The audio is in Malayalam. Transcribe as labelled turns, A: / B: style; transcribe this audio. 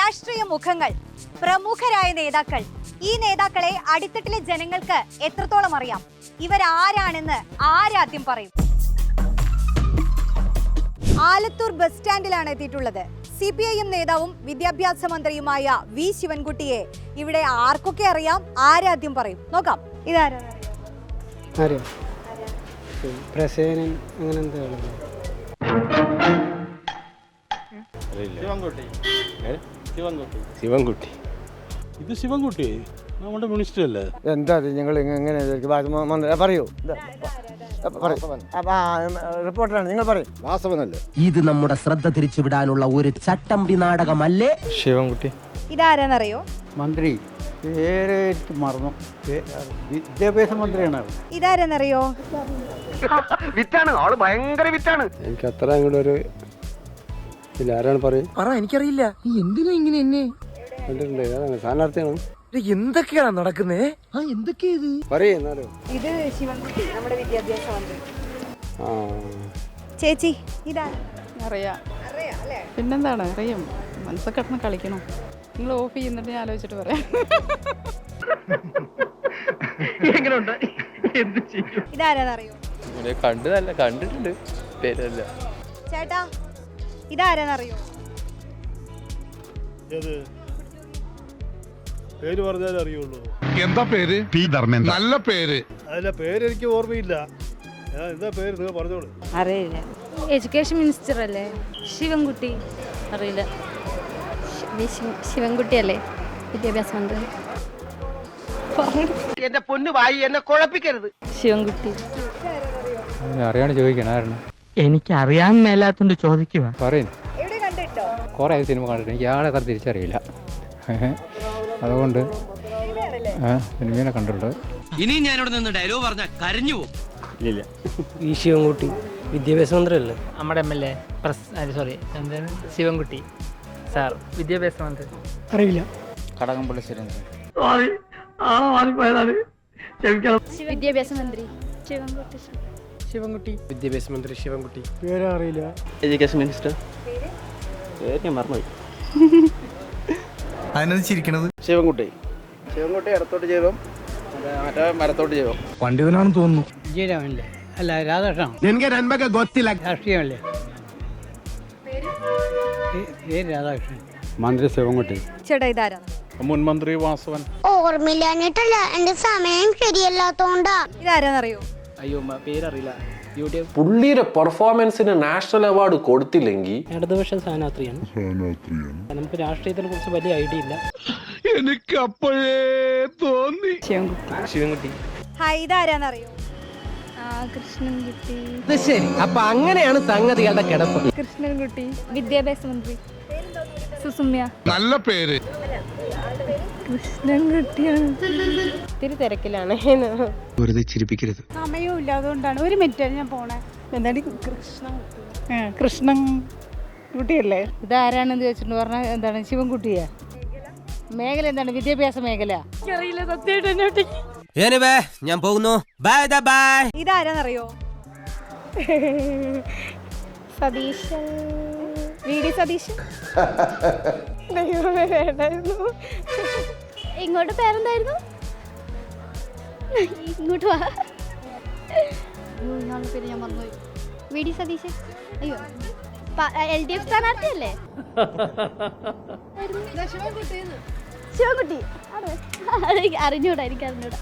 A: രാഷ്ട്രീയ മുഖങ്ങൾ, പ്രമുഖരായ നേതാക്കൾ. ഈ നേതാക്കളെ അടിത്തട്ടിലെ ജനങ്ങൾക്ക് എത്രത്തോളം അറിയാം? ഇവരാരാണെന്ന് ആരാദ്യം പറയും? ആലത്തൂർ ബസ് സ്റ്റാൻഡിലാണ് എത്തിയിട്ടുള്ളത്. CPIM നേതാവും വിദ്യാഭ്യാസ മന്ത്രിയുമായ വി ശിവൻകുട്ടിയെ ഇവിടെ ആർക്കൊക്കെ അറിയാം? ആരാദ്യം പറയും? നോക്കാം. ഇതാരാ?
B: ശിവൻകുട്ടി. ഇത് ശിവൻകുട്ടി നമ്മുടെ മിനിസ്റ്റർ അല്ലേ?
C: എന്താ നിങ്ങൾ എങ്ങനെ പറയൂ, റിപ്പോർട്ടറാണ്, നിങ്ങൾ പറയും. വാസവനല്ലേ?
D: ഇത് നമ്മുടെ ശ്രദ്ധ തിരിച്ചുവിടാനുള്ള ഒരു ചട്ടമ്പി നാടകമല്ലേ?
B: ശിവൻകുട്ടി.
A: ഇതാരെന്നറിയോ?
C: മന്ത്രി പേര് മറന്നു. വിദ്യാഭ്യാസ മന്ത്രിയാണ്.
A: ഇതാരെന്നറിയോ?
D: വിറ്റാണ് ആള്, ഭയങ്കര വിറ്റാണ്.
B: എനിക്ക് അത്ര അങ്ങോട്ട് ഒരു ഇല്ല. ആരാണ് പറയും?
D: എനിക്കറിയില്ല. നീ എന്തിനാ ഇങ്ങനെ എന്നെ
B: കണ്ടിട്ടുണ്ട്. ഏതാണ്? സ്ഥാനാർത്ഥിയാണ്.
D: എന്തൊക്കെയാണ് നടക്കുന്നേ? എന്തൊക്കെയാ ഇത്?
B: പറയൂ.
A: ഇത് ശിവൻകുട്ടി, നമ്മുടെ വിദ്യാഭ്യാസ മന്ത്രി.
B: ആ
A: ചേച്ചി ഇതാ?
E: അറിയാം. പിന്നെന്താണ്, അറിയാം. മനസ്സൊക്കെ കിടന്ന് കളിക്കണം. നിങ്ങൾ ഓഫ് ചെയ്യുന്നിട്ട് ഞാൻ ആലോചിച്ചിട്ട് പറയാം.
A: ഇതാരെന്നറിയോ?
B: കണ്ടിട്ടുണ്ട്, പേരല്ല.
A: ചേട്ടാ ഇതാരെന്നറിയോ?
F: പേര് പറഞ്ഞാലേ അറിയുള്ളൂ.
G: എന്താ പേര്? പി ധർമ്മേന്ദ്ര. നല്ല പേര്.
F: അല്ല, പേര് എനിക്ക് ഓർമ്മയില്ല. എന്താ പേര് നിങ്ങൾ പറഞ്ഞോളൂ.
E: അറിയില്ല. എഡ്യൂക്കേഷൻ മിനിസ്റ്റർ അല്ലേ? ശിവൻകുട്ടി. അറിയില്ല. ശിവൻകുട്ടി അല്ലേ വിദ്യാഭ്യാസ മന്ത്രി?
D: എന്റെ പൊന്നു വായി എന്നെ കുഴപ്പിക്കരുത്.
E: ശിവൻകുട്ടി.
B: അറിയാണ്ട് ചോദിക്കണം.
H: എനിക്ക് അറിയാൻ മേലാത്തോണ്ട് ചോദിക്കുക.
B: പറയും.
A: എവിടെ കണ്ടിട്ടോ?
B: കുറേ സിനിമ കണ്ടിട്ട് എനിക്ക് ആളെ അത്ര തിരിച്ചറിയില്ല. അതുകൊണ്ട് സിനിമയെ കണ്ടിട്ടുണ്ട്.
D: ഇനി ഞാനിവിടെ നിന്ന് ഡയലോഗ് പറഞ്ഞാൽ കരഞ്ഞു പോകും.
B: ഇല്ല.
H: ഈ ശിവൻകുട്ടി വിദ്യാഭ്യാസ മന്ത്രി അല്ലേ? നമ്മുടെ MLA സോറി എന്താണ് ശിവൻകുട്ടി സാർ വിദ്യാഭ്യാസ മന്ത്രി? അറിയില്ല.
B: കടകംപള്ളി സുരേന്ദ്രൻ.
E: വിദ്യാഭ്യാസ മന്ത്രി ശിവൻകുട്ടി.
H: ശിവൻകുട്ടി വിദ്യാഭ്യാസ മന്ത്രി ശിവൻകുട്ടി.
C: പേരറിയില്ല.
H: എഡ്യൂക്കേഷൻ മിനിസ്റ്റർ
B: പേര് ഞാൻ മറന്നുപോയി.
G: അതിനനുസരിച്ചിരിക്കണത്
C: ശിവൻകുട്ടി ഇടത്തോട്ട് ചെയ്തോ, മറ്റേ മരത്തോട്ട് ചെയ്തോ.
H: പണ്ഡിതനാണെന്ന് തോന്നുന്നു. ജയരാമല്ലേ? അല്ല, രാധാകൃഷ്ണൻ.
D: എനിക്ക് നന്മക്ക് ഗൊത്തില്ല.
H: രാഷ്ട്രീയമല്ലേ? പേര് രാധാകൃഷ്ണൻ.
B: മന്ത്രി ശിവൻകുട്ടി.
A: ചേട്ടാ ഇതാരാ?
B: മുൻ മന്ത്രി വാസവൻ.
I: ഓർമ്മയില്ലാഞ്ഞിട്ടല്ല, എന്റെ സമയം ശരിയല്ലാത്തോണ്ടാ.
A: ഇതാരാന്നറിയോ?
H: അയ്യോ, പേരറിയില്ല. യൂട്യൂബ്.
J: പുള്ളിയുടെ പെർഫോമൻസിന് നാഷണൽ അവാർഡ് കൊടുത്തില്ലെങ്കിൽ
H: ഇടതുപക്ഷ സ്ഥാനാർത്ഥിയാണ്. നമുക്ക് രാഷ്ട്രീയത്തിനെ കുറിച്ച് വലിയ ഐഡിയ ഇല്ല.
G: എനിക്ക് അപ്പോഴേ തോന്നി.
H: ശിവൻകുട്ടി.
A: ഹായ്, ഇതാരാന്നറിയോ?
E: കൃഷ്ണൻകുട്ടി.
D: ശരി, അപ്പൊ അങ്ങനെയാണ് സംഗതികളുടെ കിടപ്പ്.
E: കൃഷ്ണൻകുട്ടി വിദ്യാഭ്യാസ മന്ത്രി. സുസുമ്യ.
G: നല്ല പേര്.
E: കൃഷ്ണൻകുട്ടിയാണ്. ഇത്തിരി തിരക്കിലാണ്.
D: വെറുതെ ചിരിപ്പിക്കരുത്.
E: സമയവും ഇല്ല, അതുകൊണ്ടാണ്. ഒരു മിനിറ്റ് ഞാൻ പോണേ. എന്താണ് കൃഷ്ണൻകുട്ടിയല്ലേ? ഇതാരാണെന്ന് ചോദിച്ചിട്ട് പറഞ്ഞാൽ എന്താണ്? ശിവൻകുട്ടിയാ. മേഖല എന്താണ്? വിദ്യാഭ്യാസ മേഖല. അറിയില്ല, സത്യമായിട്ട്.
D: ഞാൻ പോകുന്നു. Bye bye.
A: ഇതാരാന്നറിയോ?
E: സതീശൻ. VD സതീശൻ. ഇങ്ങോട്ട് പേരെന്തായിരുന്നു? ഇങ്ങോട്ട് വാ. ഇയാളുടെ പേര് ഞാൻ മറന്നുപോയി. VD സതീശൻ. അയ്യോ, LDF സ്ഥാനാർത്ഥിയല്ലേ? ശിവൻകുട്ടി. അറിഞ്ഞൂടാ, എനിക്ക് അറിഞ്ഞൂടാ.